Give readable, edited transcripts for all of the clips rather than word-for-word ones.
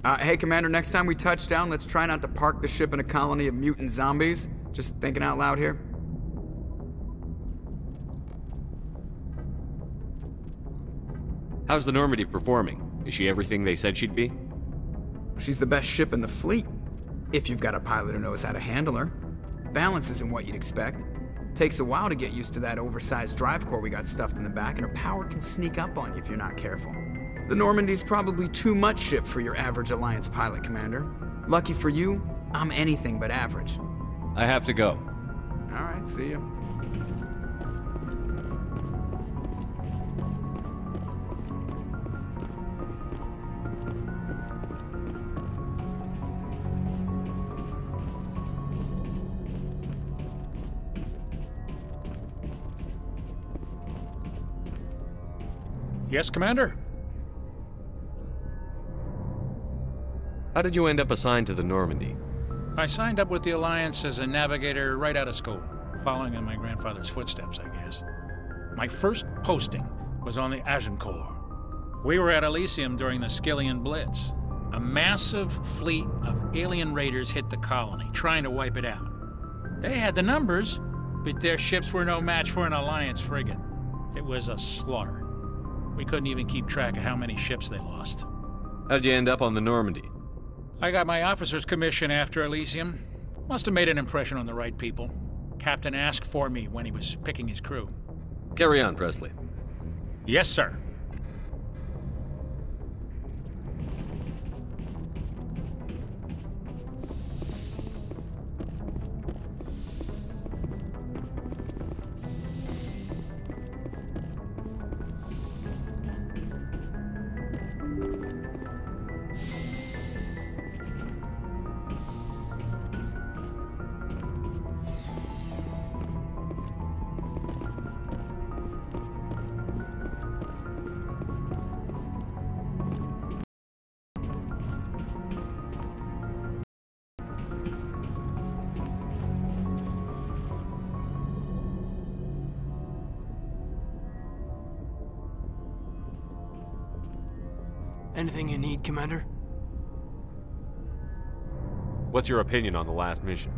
Hey, Commander, next time we touch down, let's try not to park the ship in a colony of mutant zombies. Just thinking out loud here. How's the Normandy performing? Is she everything they said she'd be? She's the best ship in the fleet, if you've got a pilot who knows how to handle her. Balance isn't what you'd expect. Takes a while to get used to that oversized drive core we got stuffed in the back, and her power can sneak up on you if you're not careful. The Normandy's probably too much ship for your average Alliance pilot, Commander. Lucky for you, I'm anything but average. I have to go. All right, see ya. Yes, Commander? How did you end up assigned to the Normandy? I signed up with the Alliance as a navigator right out of school, following in my grandfather's footsteps, I guess. My first posting was on the Agincourt. We were at Elysium during the Skyllian Blitz. A massive fleet of alien raiders hit the colony, trying to wipe it out. They had the numbers, but their ships were no match for an Alliance frigate. It was a slaughter. We couldn't even keep track of how many ships they lost. How'd you end up on the Normandy? I got my officer's commission after Elysium. Must have made an impression on the right people. Captain asked for me when he was picking his crew. Carry on, Presley. Yes, sir. Anything you need, Commander? What's your opinion on the last mission?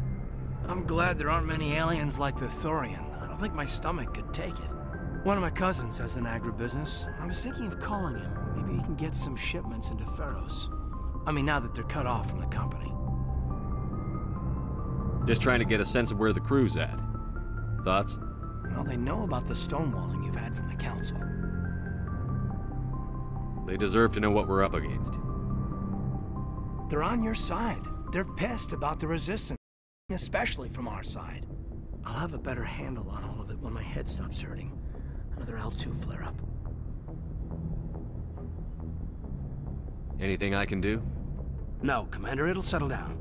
I'm glad there aren't many aliens like the Thorian. I don't think my stomach could take it. One of my cousins has an agribusiness. I was thinking of calling him. Maybe he can get some shipments into Pharos. I mean, now that they're cut off from the company. Just trying to get a sense of where the crew's at. Thoughts? Well, they know about the stonewalling you've had from the Council. They deserve to know what we're up against. They're on your side. They're pissed about the resistance, especially from our side. I'll have a better handle on all of it when my head stops hurting. Another L2 flare-up. Anything I can do? No, Commander, it'll settle down.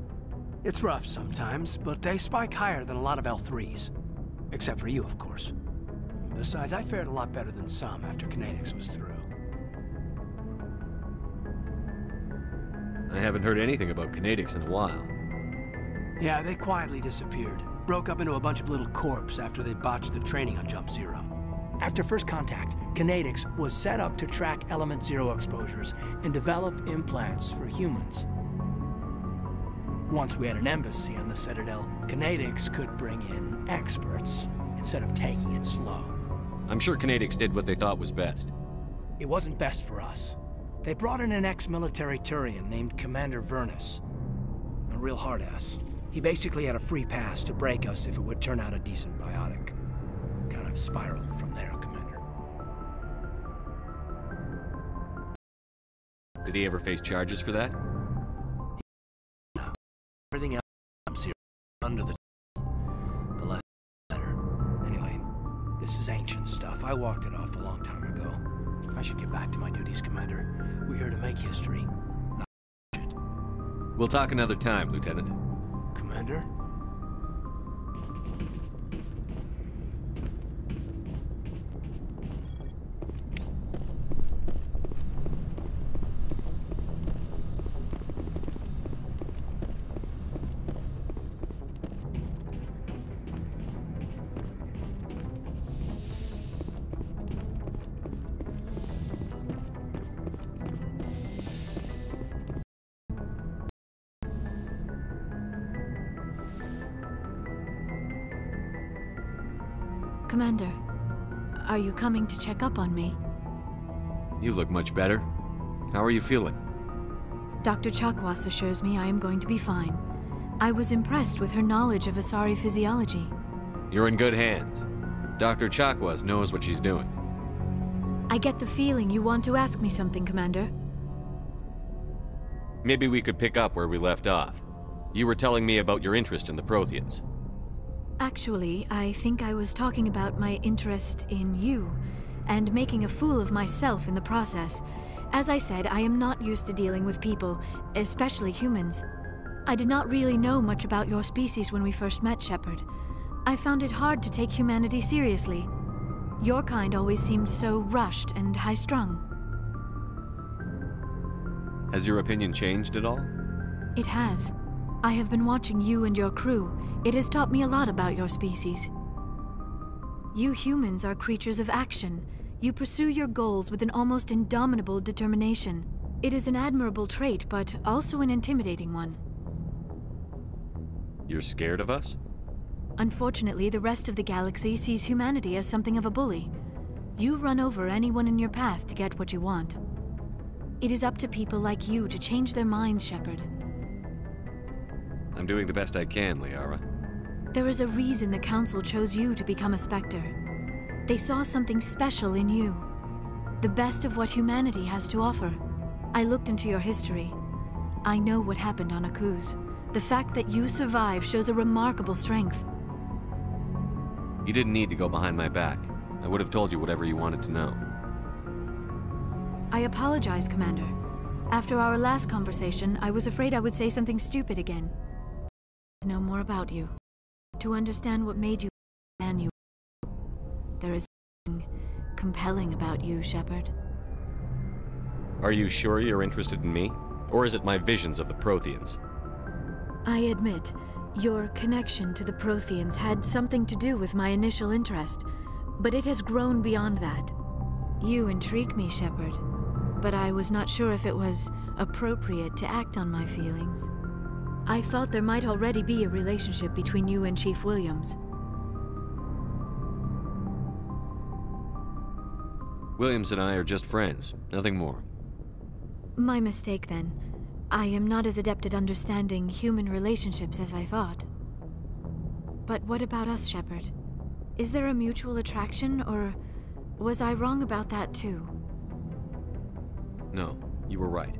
It's rough sometimes, but they spike higher than a lot of L3s. Except for you, of course. Besides, I fared a lot better than some after Kinetics was through. I haven't heard anything about Kinetics in a while. Yeah, they quietly disappeared. Broke up into a bunch of little corps after they botched the training on Jump Zero. After first contact, Kinetics was set up to track Element Zero exposures and develop implants for humans. Once we had an embassy on the Citadel, Kinetics could bring in experts instead of taking it slow. I'm sure Kinetics did what they thought was best. It wasn't best for us. They brought in an ex-military Turian named Commander Vernus. A real hard-ass. He basically had a free pass to break us if it would turn out a decent biotic. Kind of spiraled from there, Commander. Did he ever face charges for that? No. Everything else comes here under the less better. Anyway, this is ancient stuff. I walked it off a long time ago. I should get back to my duties, Commander. We're here to make history, not it. We'll talk another time, Lieutenant. Commander? Commander, are you coming to check up on me? You look much better. How are you feeling? Dr. Chakwas assures me I am going to be fine. I was impressed with her knowledge of Asari physiology. You're in good hands. Dr. Chakwas knows what she's doing. I get the feeling you want to ask me something, Commander. Maybe we could pick up where we left off. You were telling me about your interest in the Protheans. Actually, I think I was talking about my interest in you, and making a fool of myself in the process. As I said, I am not used to dealing with people, especially humans. I did not really know much about your species when we first met, Shepard. I found it hard to take humanity seriously. Your kind always seemed so rushed and high-strung. Has your opinion changed at all? It has. I have been watching you and your crew. It has taught me a lot about your species. You humans are creatures of action. You pursue your goals with an almost indomitable determination. It is an admirable trait, but also an intimidating one. You're scared of us? Unfortunately, the rest of the galaxy sees humanity as something of a bully. You run over anyone in your path to get what you want. It is up to people like you to change their minds, Shepard. I'm doing the best I can, Liara. There is a reason the Council chose you to become a Spectre. They saw something special in you. The best of what humanity has to offer. I looked into your history. I know what happened on Akuz. The fact that you survived shows a remarkable strength. You didn't need to go behind my back. I would have told you whatever you wanted to know. I apologize, Commander. After our last conversation, I was afraid I would say something stupid again. To know more about you. To understand what made you the man you are. There is something compelling about you, Shepard. Are you sure you're interested in me? Or is it my visions of the Protheans? I admit, your connection to the Protheans had something to do with my initial interest, but it has grown beyond that. You intrigue me, Shepard, but I was not sure if it was appropriate to act on my feelings. I thought there might already be a relationship between you and Chief Williams. Williams and I are just friends, nothing more. My mistake, then. I am not as adept at understanding human relationships as I thought. But what about us, Shepard? Is there a mutual attraction, or was I wrong about that too? No, you were right.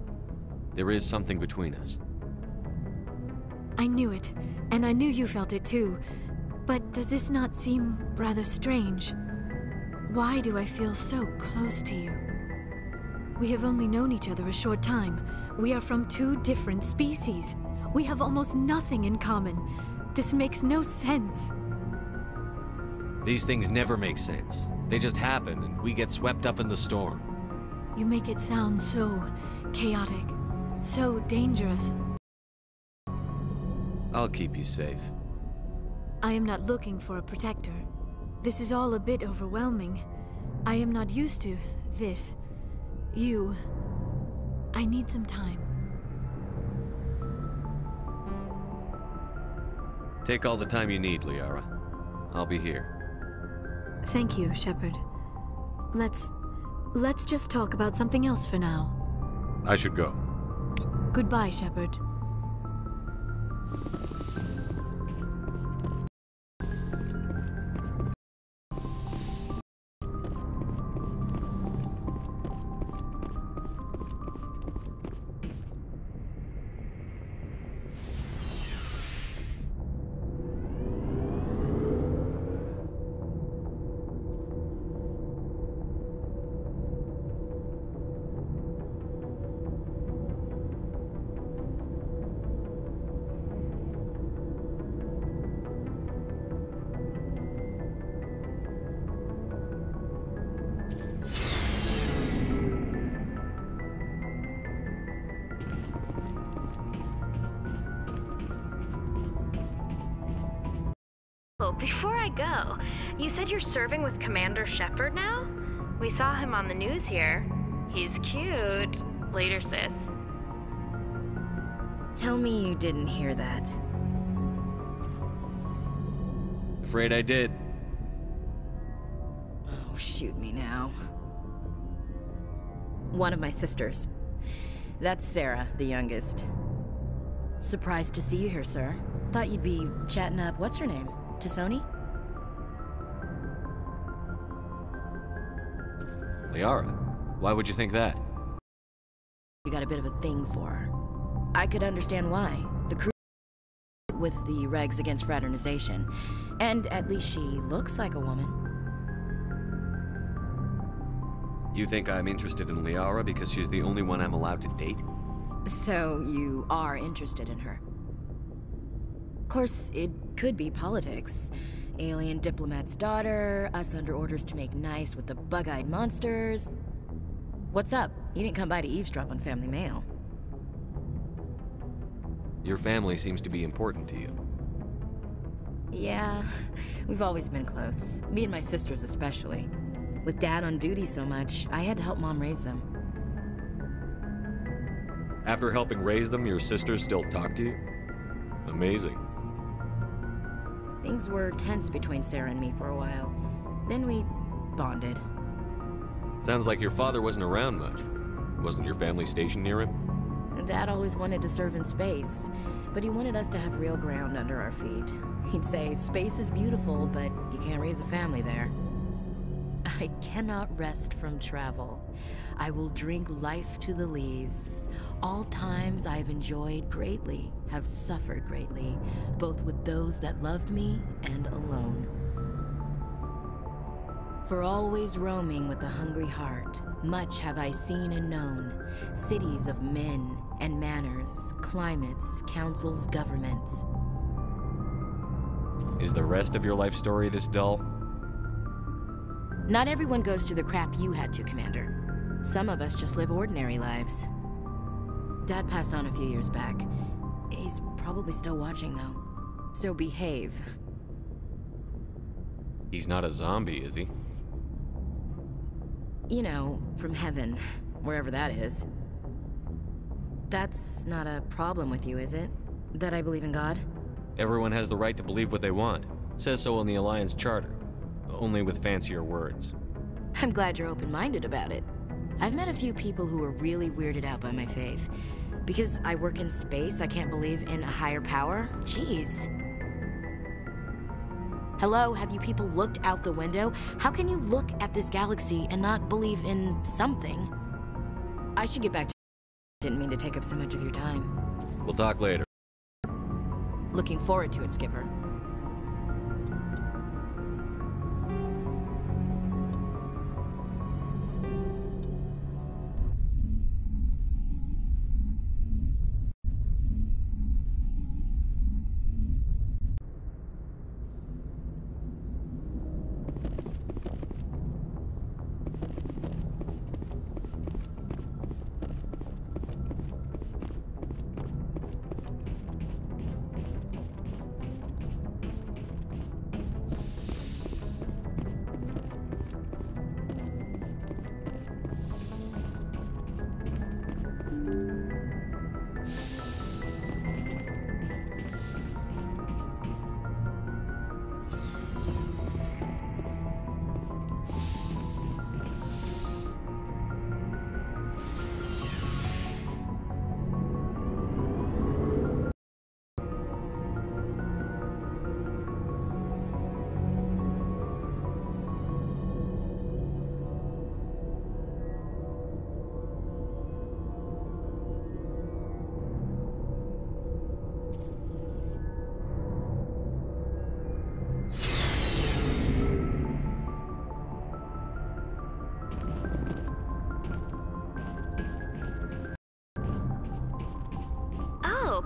There is something between us. I knew it, and I knew you felt it too. But does this not seem rather strange? Why do I feel so close to you? We have only known each other a short time. We are from two different species. We have almost nothing in common. This makes no sense. These things never make sense. They just happen, and we get swept up in the storm. You make it sound so chaotic, so dangerous. I'll keep you safe. I am not looking for a protector. This is all a bit overwhelming. I am not used to this. You. I need some time. Take all the time you need, Liara. I'll be here. Thank you, Shepard. Let's just talk about something else for now. I should go. Goodbye, Shepard. Before I go, you said you're serving with Commander Shepard now? We saw him on the news here. He's cute. Later, sis. Tell me you didn't hear that. Afraid I did. Oh, shoot me now. One of my sisters. That's Sarah, the youngest. Surprised to see you here, sir. Thought you'd be chatting up, what's her name? T'Soni? Liara, why would you think that? You got a bit of a thing for her. I could understand why. The crew with the regs against fraternization. And at least she looks like a woman. You think I'm interested in Liara because she's the only one I'm allowed to date? So you are interested in her? Of course, it could be politics. Alien diplomat's daughter, us under orders to make nice with the bug-eyed monsters. What's up? You didn't come by to eavesdrop on Family Mail. Your family seems to be important to you. Yeah, we've always been close. Me and my sisters especially. With Dad on duty so much, I had to help Mom raise them. After helping raise them, your sisters still talk to you? Amazing. Things were tense between Sarah and me for a while. Then we bonded. Sounds like your father wasn't around much. Wasn't your family stationed near him? Dad always wanted to serve in space, but he wanted us to have real ground under our feet. He'd say, space is beautiful, but you can't raise a family there. I cannot rest from travel. I will drink life to the lees. All times I've enjoyed greatly, have suffered greatly, both with those that loved me and alone. For always roaming with a hungry heart, much have I seen and known, cities of men and manners, climates, councils, governments. Is the rest of your life story this dull? Not everyone goes through the crap you had to, Commander. Some of us just live ordinary lives. Dad passed on a few years back. He's probably still watching, though. So behave. He's not a zombie, is he? You know, from heaven, wherever that is. That's not a problem with you, is it? That I believe in God? Everyone has the right to believe what they want. Says so in the Alliance Charter. Only with fancier words. I'm glad you're open-minded about it. I've met a few people who are really weirded out by my faith. Because I work in space, I can't believe in a higher power? Jeez. Hello, have you people looked out the window? How can you look at this galaxy and not believe in something? I should get back to... Didn't mean to take up so much of your time. We'll talk later. Looking forward to it, Skipper.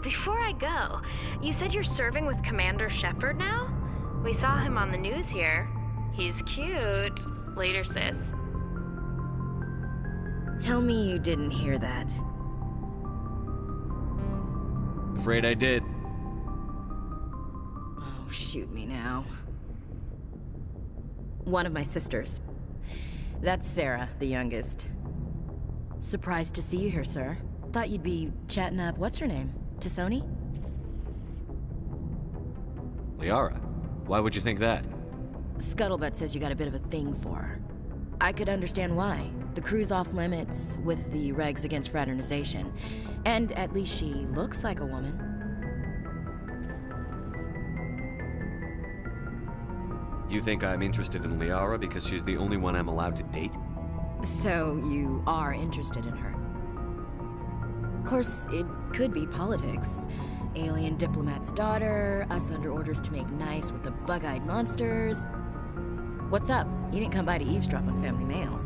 Before I go, you said you're serving with Commander Shepard now? We saw him on the news here. He's cute. Later, sis. Tell me you didn't hear that. Afraid I did. Oh, shoot me now. One of my sisters. That's Sarah, the youngest. Surprised to see you here, sir. Thought you'd be chatting up, what's her name? T'Soni? Liara, why would you think that? Scuttlebutt says you got a bit of a thing for her. I could understand why. The crew's off limits with the regs against fraternization. And at least she looks like a woman. You think I'm interested in Liara because she's the only one I'm allowed to date? So you are interested in her. Of course, it could be politics. Alien diplomat's daughter, us under orders to make nice with the bug-eyed monsters. What's up? You didn't come by to eavesdrop on Family Mail.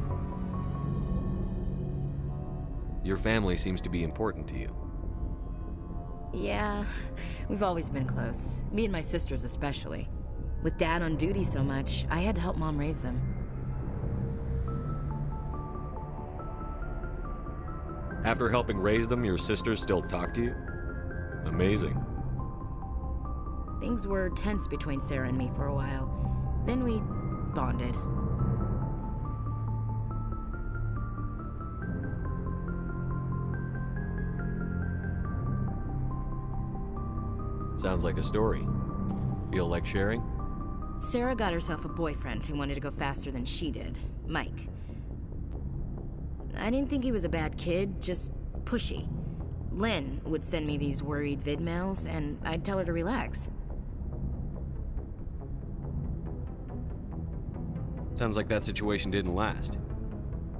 Your family seems to be important to you. Yeah, we've always been close. Me and my sisters especially. With Dad on duty so much, I had to help Mom raise them. After helping raise them, your sisters still talk to you? Amazing. Things were tense between Sarah and me for a while. Then we bonded. Sounds like a story. Feel like sharing? Sarah got herself a boyfriend who wanted to go faster than she did, Mike. I didn't think he was a bad kid, just pushy. Lynn would send me these worried vid mails, and I'd tell her to relax. Sounds like that situation didn't last.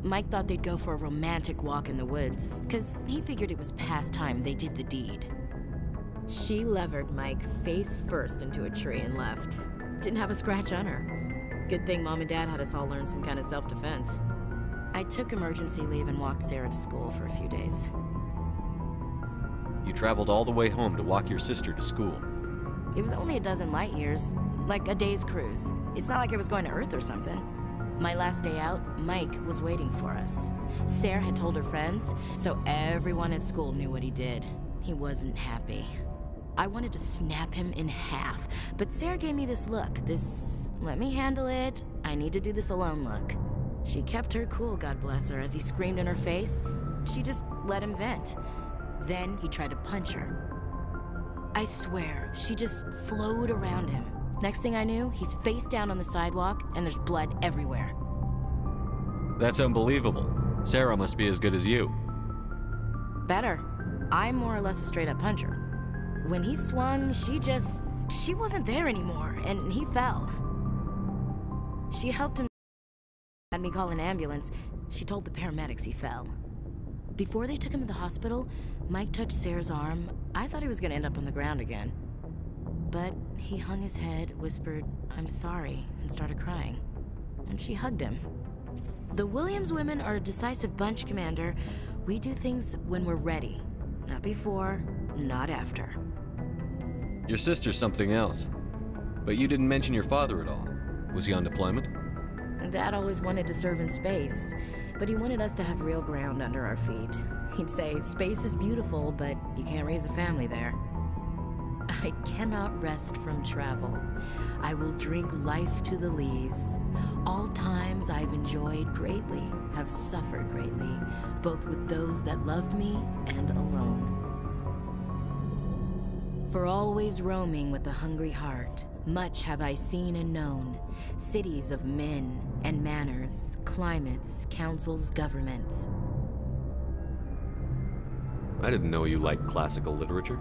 Mike thought they'd go for a romantic walk in the woods, because he figured it was past time they did the deed. She levered Mike face first into a tree and left. Didn't have a scratch on her. Good thing Mom and Dad had us all learn some kind of self-defense. I took emergency leave and walked Sarah to school for a few days. You traveled all the way home to walk your sister to school. It was only a dozen light years, like a day's cruise. It's not like I was going to Earth or something. My last day out, Mike was waiting for us. Sarah had told her friends, so everyone at school knew what he did. He wasn't happy. I wanted to snap him in half, but Sarah gave me this look, this let me handle it, I need to do this alone look. She kept her cool, God bless her, as he screamed in her face. She just let him vent. Then he tried to punch her. I swear, she just flowed around him. Next thing I knew, he's face down on the sidewalk, and there's blood everywhere. That's unbelievable. Sarah must be as good as you. Better. I'm more or less a straight-up puncher. When he swung, she wasn't there anymore, and he fell. She helped him, had me call an ambulance. She told the paramedics he fell. Before they took him to the hospital, Mike touched Sarah's arm. I thought he was gonna end up on the ground again. But he hung his head, whispered, "I'm sorry," and started crying. And she hugged him. The Williams women are a decisive bunch, Commander. We do things when we're ready. Not before, not after. Your sister's something else. But you didn't mention your father at all. Was he on deployment? Dad always wanted to serve in space, but he wanted us to have real ground under our feet. He'd say, space is beautiful, but you can't raise a family there. I cannot rest from travel. I will drink life to the lees. All times I've enjoyed greatly, have suffered greatly, both with those that loved me and alone. For always roaming with a hungry heart, much have I seen and known, cities of men and manners, climates, councils, governments. I didn't know you liked classical literature.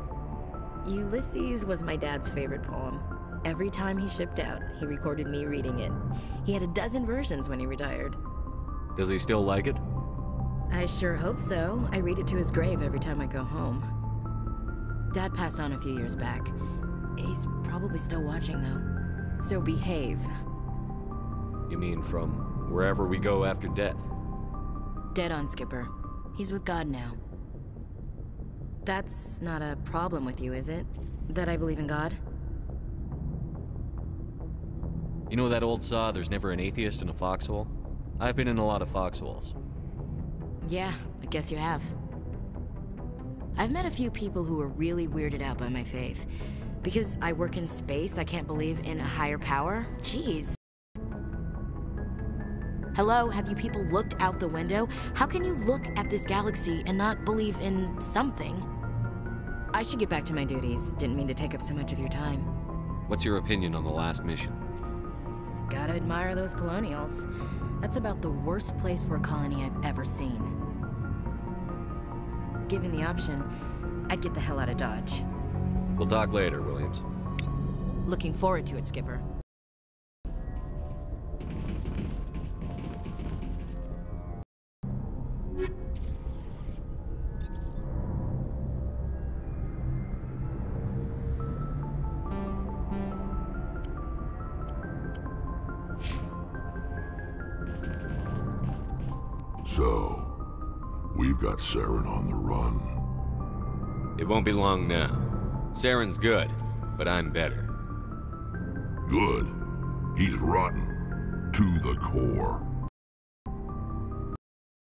Ulysses was my dad's favorite poem. Every time he shipped out, he recorded me reading it. He had a dozen versions when he retired. Does he still like it? I sure hope so. I read it to his grave every time I go home. Dad passed on a few years back. He's probably still watching, though. So behave. You mean from wherever we go after death? Dead on, Skipper. He's with God now. That's not a problem with you, is it? That I believe in God? You know that old saw, there's never an atheist in a foxhole? I've been in a lot of foxholes. Yeah, I guess you have. I've met a few people who were really weirded out by my faith. Because I work in space, I can't believe in a higher power? Jeez. Hello, have you people looked out the window? How can you look at this galaxy and not believe in something? I should get back to my duties. Didn't mean to take up so much of your time. What's your opinion on the last mission? Gotta admire those colonials. That's about the worst place for a colony I've ever seen. Given the option, I'd get the hell out of Dodge. We'll talk later, Williams. Looking forward to it, Skipper. So, we've got Saren on the run. It won't be long now. Saren's good, but I'm better. Good. He's rotten. To the core.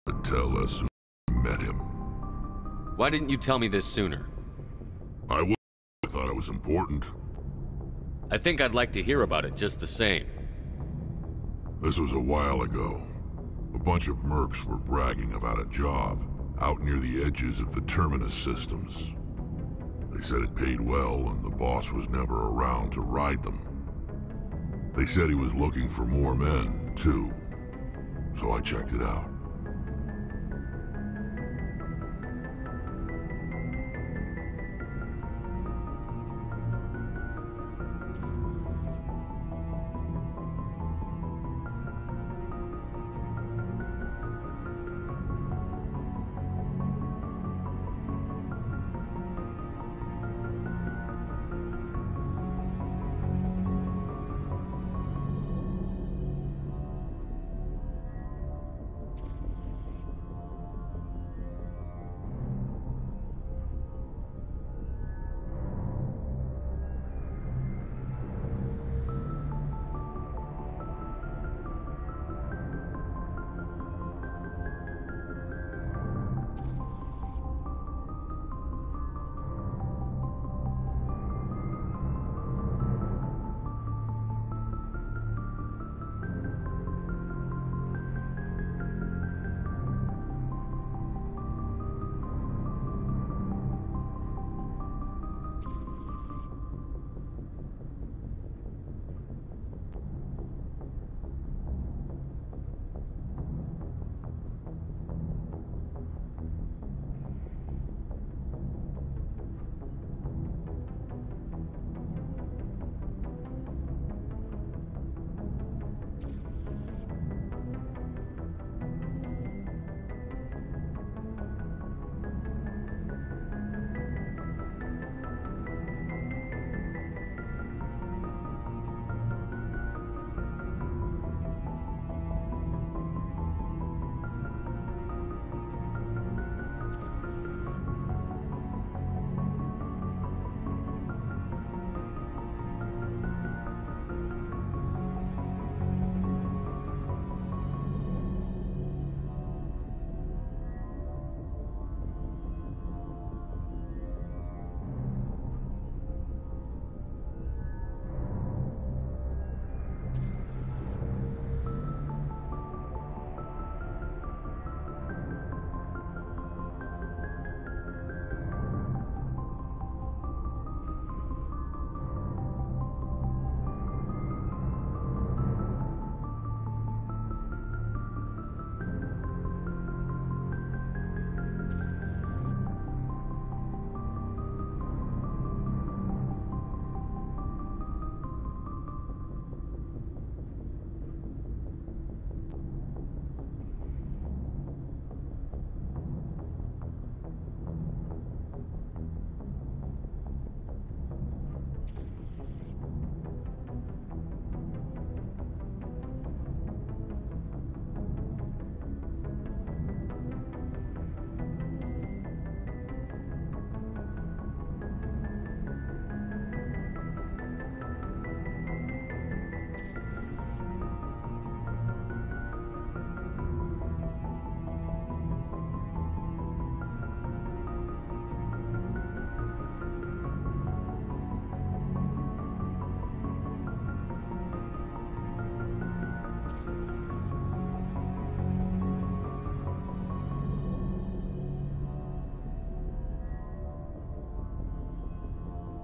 But tell us who met him. Why didn't you tell me this sooner? I thought it was important. I think I'd like to hear about it just the same. This was a while ago. A bunch of mercs were bragging about a job out near the edges of the Terminus systems. They said it paid well and the boss was never around to ride them. They said he was looking for more men, too. So I checked it out.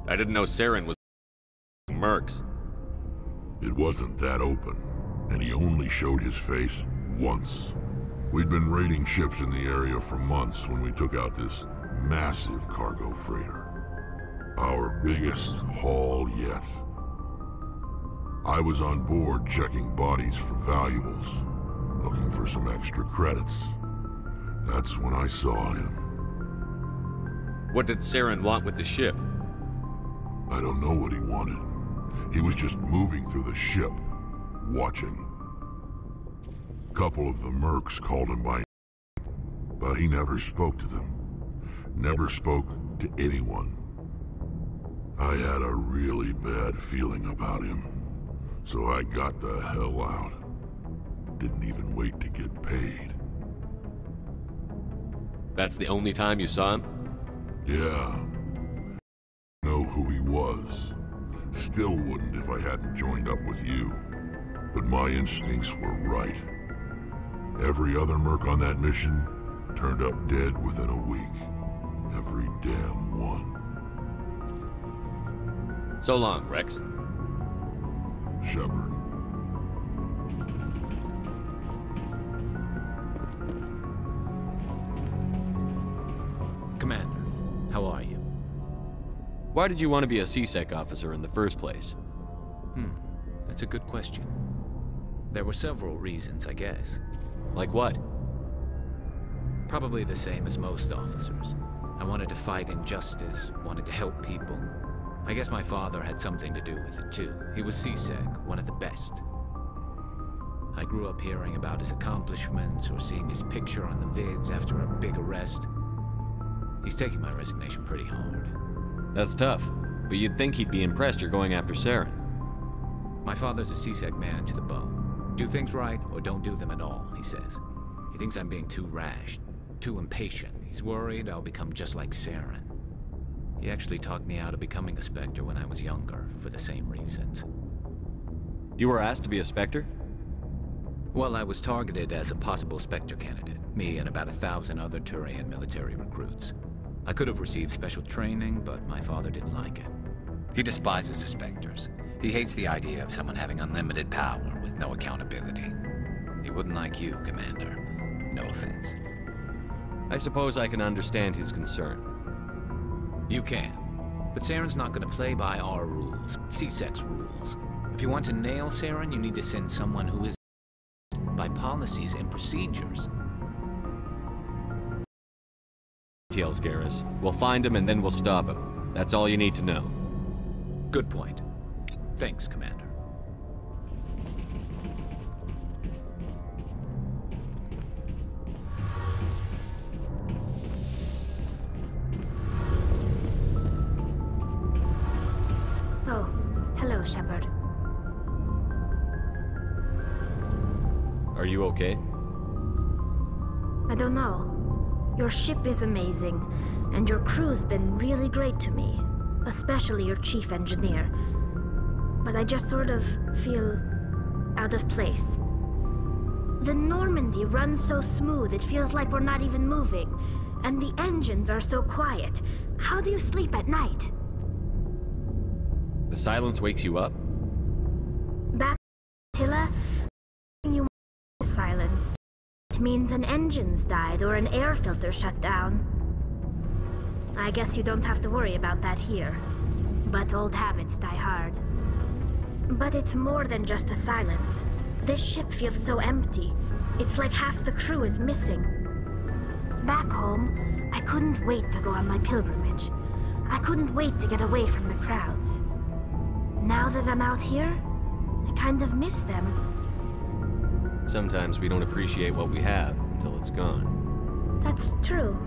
I didn't know Saren was mercs. It wasn't that open, and he only showed his face once. We'd been raiding ships in the area for months when we took out this massive cargo freighter. Our biggest haul yet. I was on board checking bodies for valuables, looking for some extra credits. That's when I saw him. What did Saren want with the ship? I don't know what he wanted. He was just moving through the ship, watching. A couple of the mercs called him by name, but he never spoke to them. Never spoke to anyone. I had a really bad feeling about him, so I got the hell out. Didn't even wait to get paid. That's the only time you saw him? Yeah. Know who he was. Still wouldn't if I hadn't joined up with you. But my instincts were right. Every other merc on that mission turned up dead within a week. Every damn one. So long, Rex. Shepard. Commander, how are you? Why did you want to be a C-Sec officer in the first place? That's a good question. There were several reasons, I guess. Like what? Probably the same as most officers. I wanted to fight injustice, wanted to help people. I guess my father had something to do with it too. He was C-Sec, one of the best. I grew up hearing about his accomplishments or seeing his picture on the vids after a big arrest. He's taking my resignation pretty hard. That's tough, but you'd think he'd be impressed you're going after Saren. My father's a C-Sec man to the bone. Do things right or don't do them at all, he says. He thinks I'm being too rash, too impatient. He's worried I'll become just like Saren. He actually talked me out of becoming a Spectre when I was younger, for the same reasons. You were asked to be a Spectre? Well, I was targeted as a possible Spectre candidate, me and about 1,000 other Turian military recruits. I could have received special training, but my father didn't like it. He despises the Spectres. He hates the idea of someone having unlimited power with no accountability. He wouldn't like you, Commander. No offense. I suppose I can understand his concern. You can. But Saren's not going to play by our rules, C-Sec's rules. If you want to nail Saren, you need to send someone who is by policies and procedures. Details, Garrus. We'll find him and then we'll stop him. That's all you need to know. Good point. Thanks, Commander. Oh, hello, Shepard. Are you okay? I don't know. Your ship is amazing, and your crew's been really great to me, especially your chief engineer. But I just sort of feel out of place. The Normandy runs so smooth it feels like we're not even moving, and the engines are so quiet. How do you sleep at night? The silence wakes you up? Back Tilla, you silence. It means an engine's died or an air filter shut down. I guess you don't have to worry about that here. But old habits die hard. But it's more than just a silence. This ship feels so empty. It's like half the crew is missing. Back home, I couldn't wait to go on my pilgrimage. I couldn't wait to get away from the crowds. Now that I'm out here, I kind of miss them. Sometimes we don't appreciate what we have until it's gone. That's true.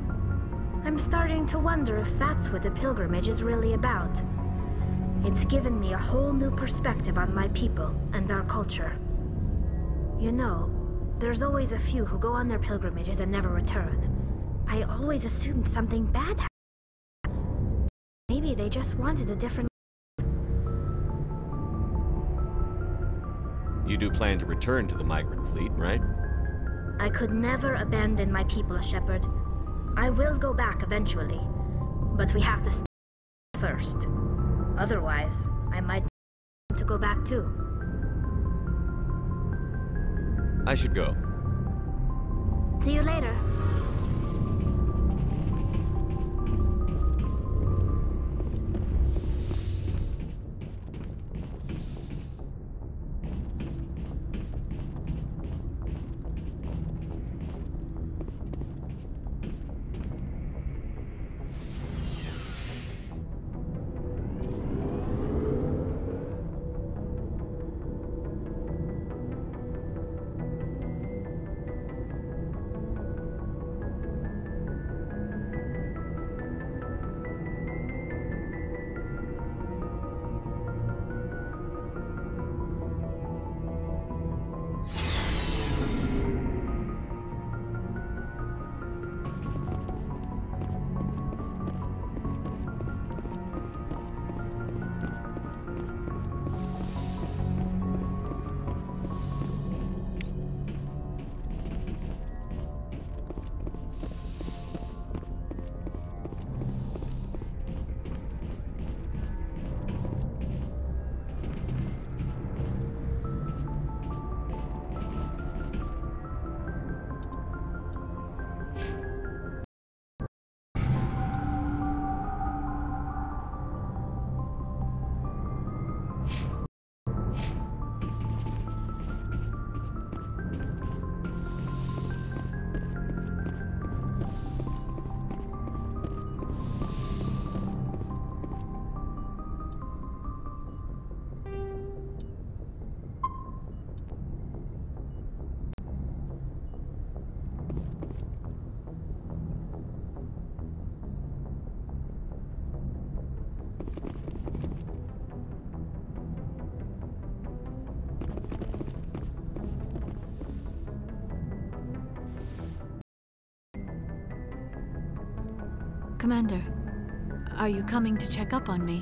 I'm starting to wonder if that's what the pilgrimage is really about. It's given me a whole new perspective on my people and our culture. You know, there's always a few who go on their pilgrimages and never return. I always assumed something bad happened. Maybe they just wanted a different... You do plan to return to the migrant fleet, right? I could never abandon my people, Shepard. I will go back eventually, but we have to start first. Otherwise, I might to go back too. I should go. See you later. Commander, are you coming to check up on me?